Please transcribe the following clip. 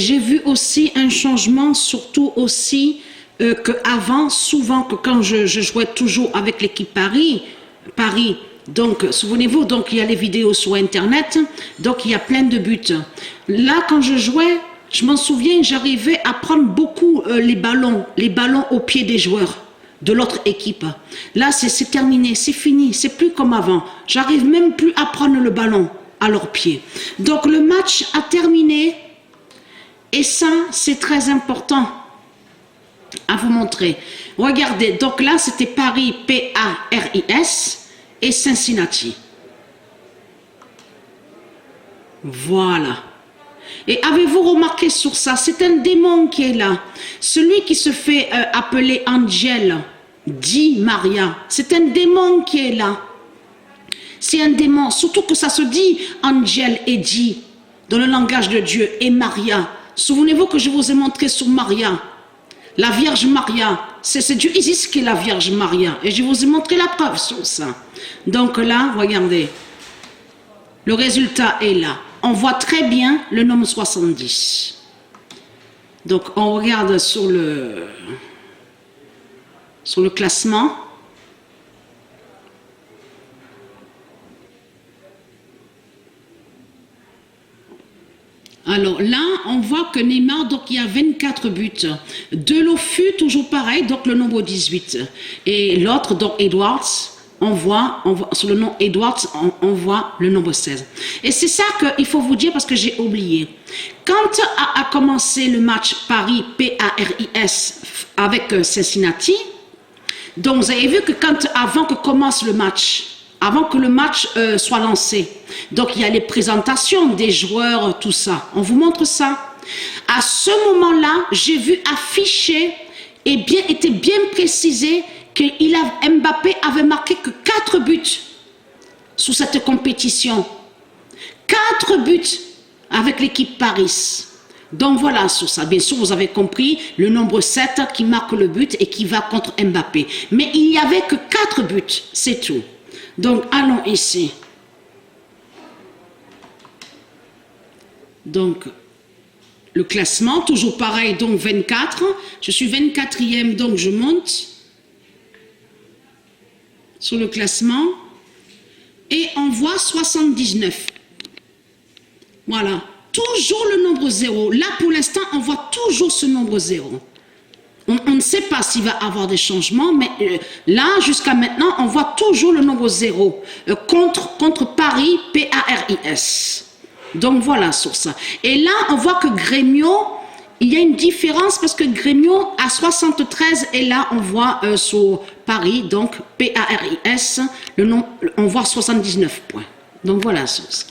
J'ai vu aussi un changement, surtout aussi qu'avant, souvent que quand je jouais toujours avec l'équipe Paris, donc souvenez-vous, donc il y a les vidéos sur internet, donc il y a plein de buts. Là, quand je jouais, je m'en souviens, j'arrivais à prendre beaucoup les ballons au pied des joueurs de l'autre équipe. Là, c'est terminé, c'est fini, c'est plus comme avant. J'arrive même plus à prendre le ballon à leurs pieds. Donc le match a terminé. Et ça, c'est très important à vous montrer. Regardez, donc là, c'était Paris, P-A-R-I-S, et Cincinnati. Voilà. Et avez-vous remarqué sur ça? C'est un démon qui est là. Celui qui se fait appeler Angel, dit Maria. C'est un démon qui est là. C'est un démon, surtout que ça se dit Angel et dit, dans le langage de Dieu, et Maria. Souvenez-vous que je vous ai montré sur Maria, la Vierge Maria, c'est Dieu Isis qui est la Vierge Maria, et je vous ai montré la preuve sur ça. Donc là, regardez, le résultat est là. On voit très bien le nombre 70. Donc on regarde sur le classement. Alors là, on voit que Neymar, donc il y a 24 buts. Delofu, toujours pareil, donc le nombre 18. Et l'autre, donc Edwards, on voit sur le nom Edwards, on voit le nombre 16. Et c'est ça qu'il faut vous dire parce que j'ai oublié. Quand a commencé le match Paris, P-A-R-I-S, avec Cincinnati, donc vous avez vu que avant que commence le match, avant que le match soit lancé. Donc, il y a les présentations des joueurs, tout ça. On vous montre ça. À ce moment-là, j'ai vu affiché et était bien précisé que Mbappé avait marqué que 4 buts sous cette compétition. 4 buts avec l'équipe Paris. Donc voilà sur ça. Bien sûr, vous avez compris le nombre 7 qui marque le but et qui va contre Mbappé. Mais il n'y avait que 4 buts, c'est tout. Donc, allons ici. Donc, le classement, toujours pareil, donc 24. Je suis 24e, donc je monte sur le classement. Et on voit 79. Voilà. Toujours le nombre 0. Là, pour l'instant, on voit toujours ce nombre 0. On ne sait pas s'il va y avoir des changements, mais là, jusqu'à maintenant, on voit toujours le nombre 0 contre Paris, P-A-R-I-S. Donc voilà sur ça. Et là, on voit que Grêmio, il y a une différence parce que Grêmio a 73 et là, on voit sur Paris, donc P-A-R-I-S, on voit 79 points. Donc voilà sur ça.